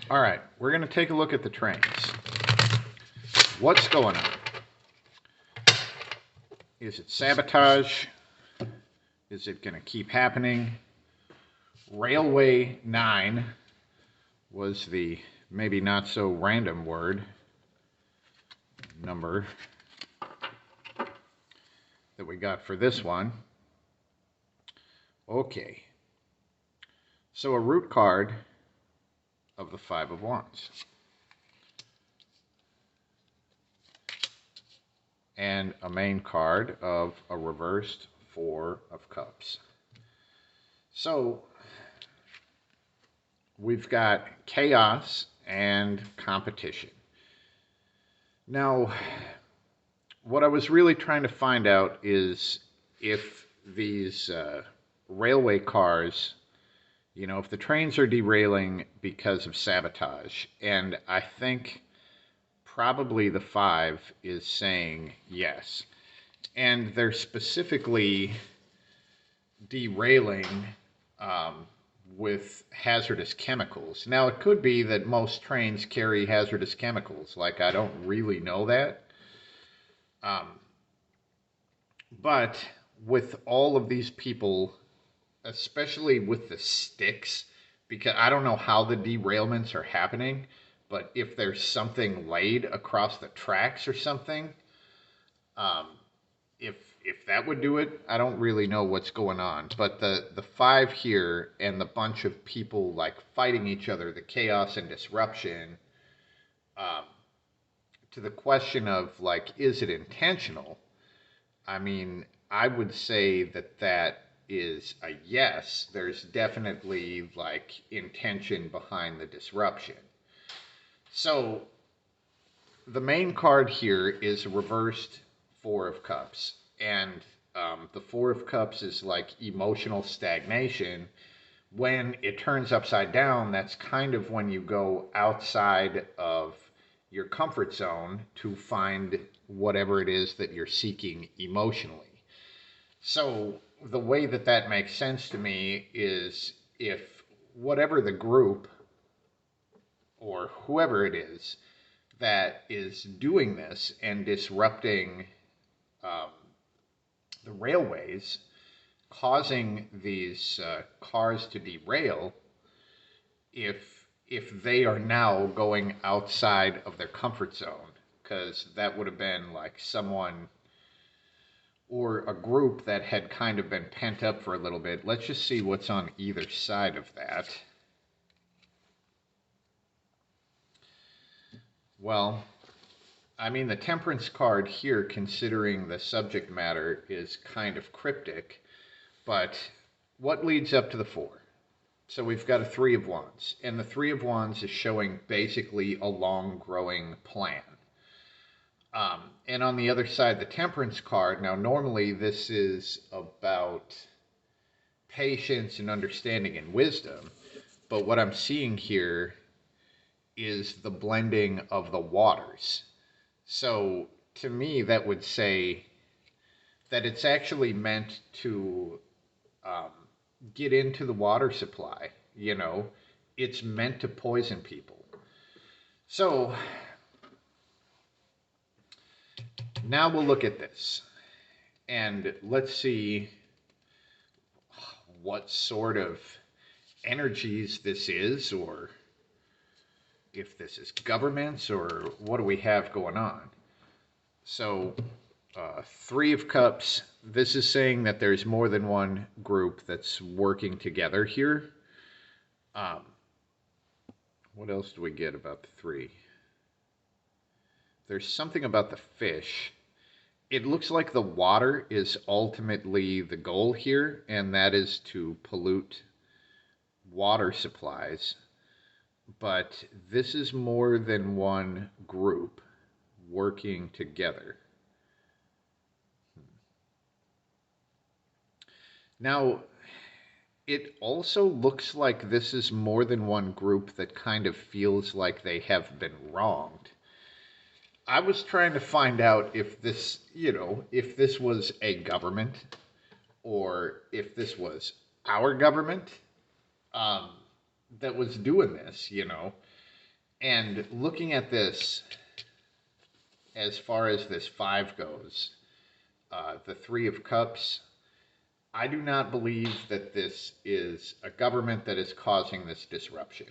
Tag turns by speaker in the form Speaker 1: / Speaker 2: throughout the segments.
Speaker 1: All right, we're going to take a look at the trains. What's going on? Is it sabotage? Is it going to keep happening? Railway 9 was the maybe not so random number that we got for this one. Okay. So a root card of the Five of Wands. And a main card of a reversed Four of Cups. So we've got chaos and competition. Now, what I was really trying to find out is if these railway cars, if the trains are derailing because of sabotage, and I think probably the 5 is saying yes. And they're specifically derailing with hazardous chemicals. Now, it could be that most trains carry hazardous chemicals. Like, I don't really know that. But with all of these people, especially with the sticks, because I don't know how the derailments are happening, but if there's something laid across the tracks or something, if that would do it, I don't really know what's going on. But the 5 here and the bunch of people like fighting each other, the chaos and disruption, to the question of like, is it intentional? I mean, I would say that is a yes. There's definitely like intention behind the disruption. So the main card here is a reversed Four of Cups. And the Four of Cups is like emotional stagnation. When it turns upside down, that's kind of when you go outside of your comfort zone to find whatever it is that you're seeking emotionally. So the way that makes sense to me is if whatever the group or whoever it is that is doing this and disrupting the railways, causing these cars to derail, if they are now going outside of their comfort zone, because that would have been like someone or a group that had kind of been pent up for a little bit. Let's just see what's on either side of that. Well, I mean, the Temperance card here, considering the subject matter, is kind of cryptic, but what leads up to the 4? So we've got a Three of Wands, and the Three of Wands is showing basically a long-growing plan. And on the other side, the Temperance card, now normally this is about patience and understanding and wisdom, but what I'm seeing here is the blending of the waters. So to me, that would say that it's actually meant to get into the water supply. It's meant to poison people. So now we'll look at this and let's see what sort of energies this is, or if this is governments, or what do we have going on. So Three of Cups, this is saying that there's more than one group that's working together here. What else do we get about the 3? There's something about the fish. It looks like the water is ultimately the goal here, and that is to pollute water supplies. But this is more than one group working together. Now, it also looks like this is more than one group that kind of feels like they have been wronged. I was trying to find out if this, if this was a government or if this was our government that was doing this, And looking at this, as far as this 5 goes, the 3 of Cups, I do not believe that this is a government that is causing this disruption.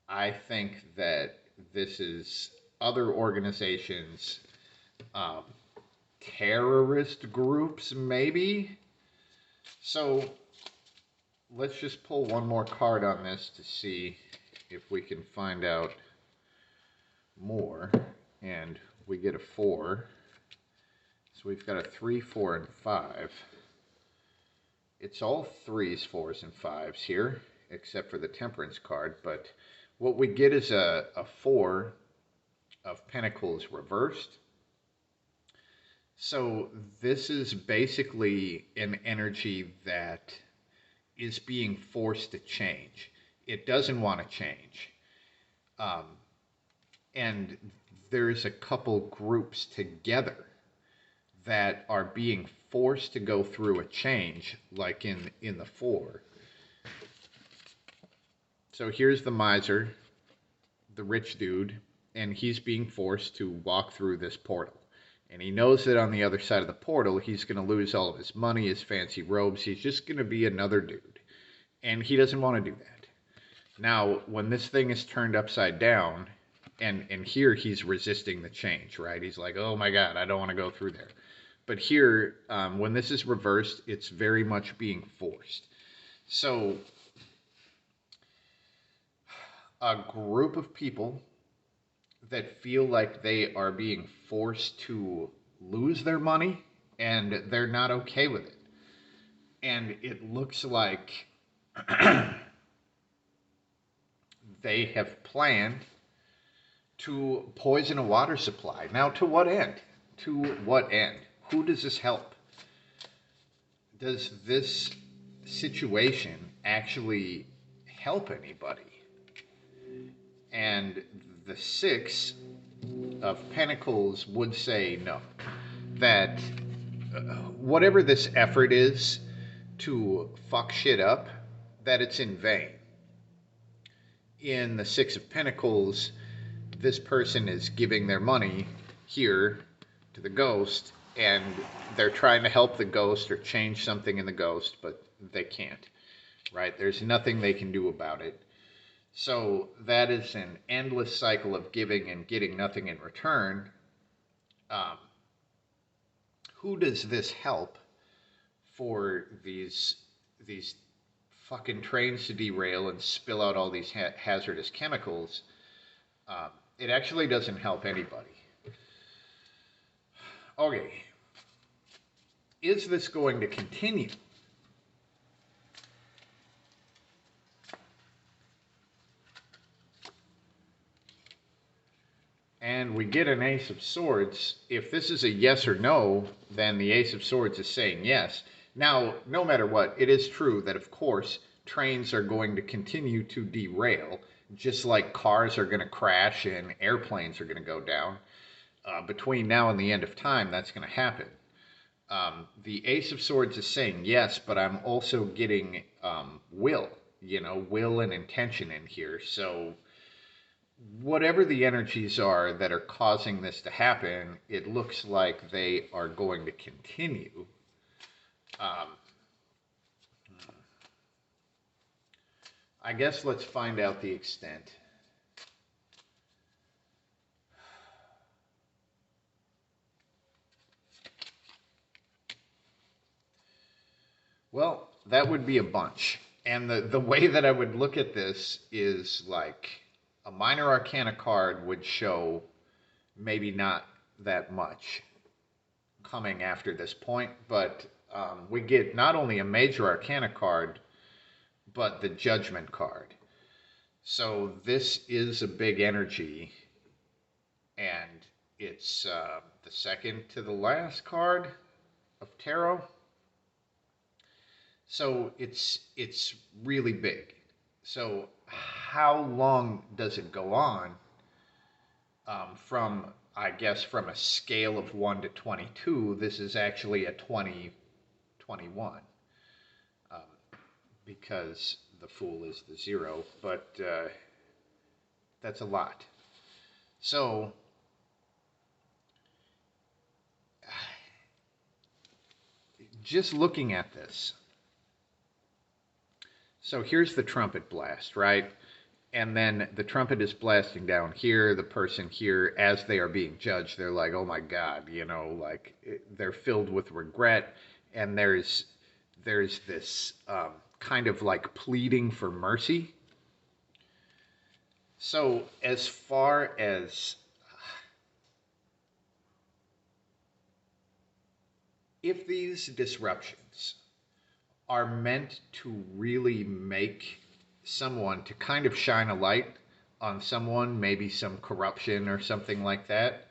Speaker 1: I think that this is other organizations, um, terrorist groups, maybe. So let's just pull one more card on this to see if we can find out more. And we get a 4. So we've got a 3, 4, and 5. It's all 3s, 4s, and 5s here, except for the Temperance card. But what we get is a 4 of Pentacles reversed. So this is basically an energy that is being forced to change. It doesn't want to change. And there's a couple groups together that are being forced to go through a change, like in the 4. So here's the miser, the rich dude, and he's being forced to walk through this portal. And he knows that on the other side of the portal, he's going to lose all of his money, his fancy robes. He's just going to be another dude. And he doesn't want to do that. Now, when this thing is turned upside down, and here he's resisting the change, right? He's like, oh my God, I don't want to go through there. But here, when this is reversed, it's very much being forced. So a group of people that feel like they are being forced to lose their money, and they're not okay with it. And it looks like they have planned to poison a water supply. Now, to what end? To what end? Who does this help? Does this situation actually help anybody? And the 6 of Pentacles would say no. That whatever this effort is to fuck shit up, that it's in vain. In the 6 of Pentacles, this person is giving their money here to the ghost, and they're trying to help the ghost or change something in the ghost, but they can't, right? There's nothing they can do about it. So that is an endless cycle of giving and getting nothing in return. Who does this help for these fucking trains to derail and spill out all these hazardous chemicals? It actually doesn't help anybody. Okay. Is this going to continue? And we get an Ace of Swords. If this is a yes or no, then the Ace of Swords is saying yes. Now, no matter what, it is true that, of course, trains are going to continue to derail, just like cars are going to crash and airplanes are going to go down. Between now and the end of time, that's going to happen. The Ace of Swords is saying yes, but I'm also getting will and intention in here. So whatever the energies are that are causing this to happen, it looks like they are going to continue. I guess let's find out the extent. Well, that would be a bunch. And the way that I would look at this is like a minor arcana card would show maybe not that much coming after this point, but we get not only a major arcana card, but the judgment card. So this is a big energy, and it's the second to the last card of tarot. So it's really big. So how long does it go on? From a scale of 1 to 22, this is actually a 20, 21. Because the Fool is the 0. But That's a lot. So, just looking at this. So here's the trumpet blast, right? And then the trumpet is blasting down here. The person here, as they are being judged, they're like, oh my God, you know, like they're filled with regret. And there's this kind of like pleading for mercy. So as far as if these disruptions are meant to really make someone to kind of shine a light on someone, maybe some corruption or something like that,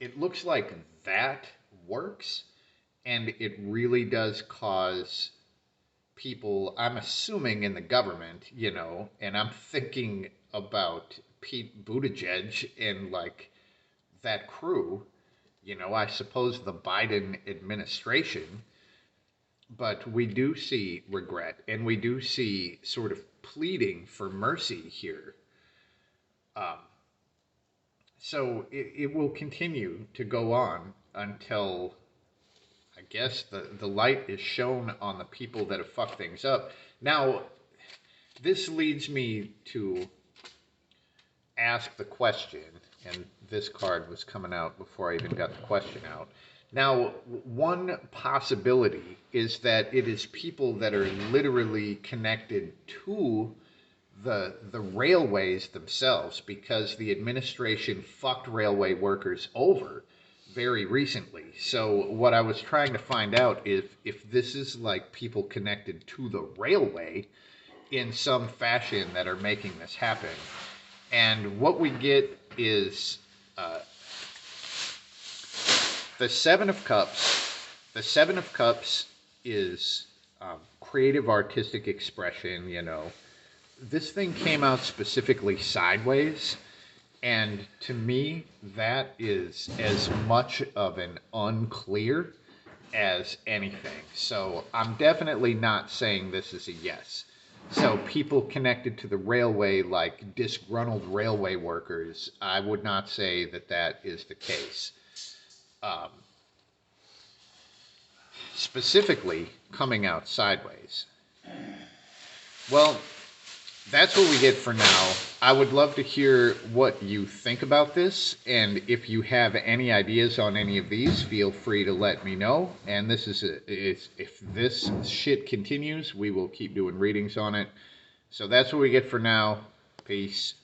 Speaker 1: it looks like that works, and it really does cause people, I'm assuming in the government, you know, and I'm thinking about Pete Buttigieg and like that crew, you know, I suppose the Biden administration, but we do see regret and we do see sort of pleading for mercy here. Um, so it will continue to go on until I guess the light is shown on the people that have fucked things up. Now, this leads me to ask the question, and this card was coming out before I even got the question out. Now, one possibility is that it is people that are literally connected to the railways themselves because the administration fucked railway workers over very recently. So what I was trying to find out is if this is like people connected to the railway in some fashion that are making this happen. And what we get is the Seven of Cups. The Seven of Cups is creative artistic expression, you know. This thing came out specifically sideways, and to me, that is as much of an unclear as anything. So I'm definitely not saying this is a yes. So people connected to the railway, like disgruntled railway workers, I would not say that that is the case. Um, Specifically, coming out sideways. Well, that's what we get for now. I would love to hear what you think about this, and if you have any ideas on any of these, feel free to let me know. And this is if this shit continues, we will keep doing readings on it. So that's what we get for now. Peace.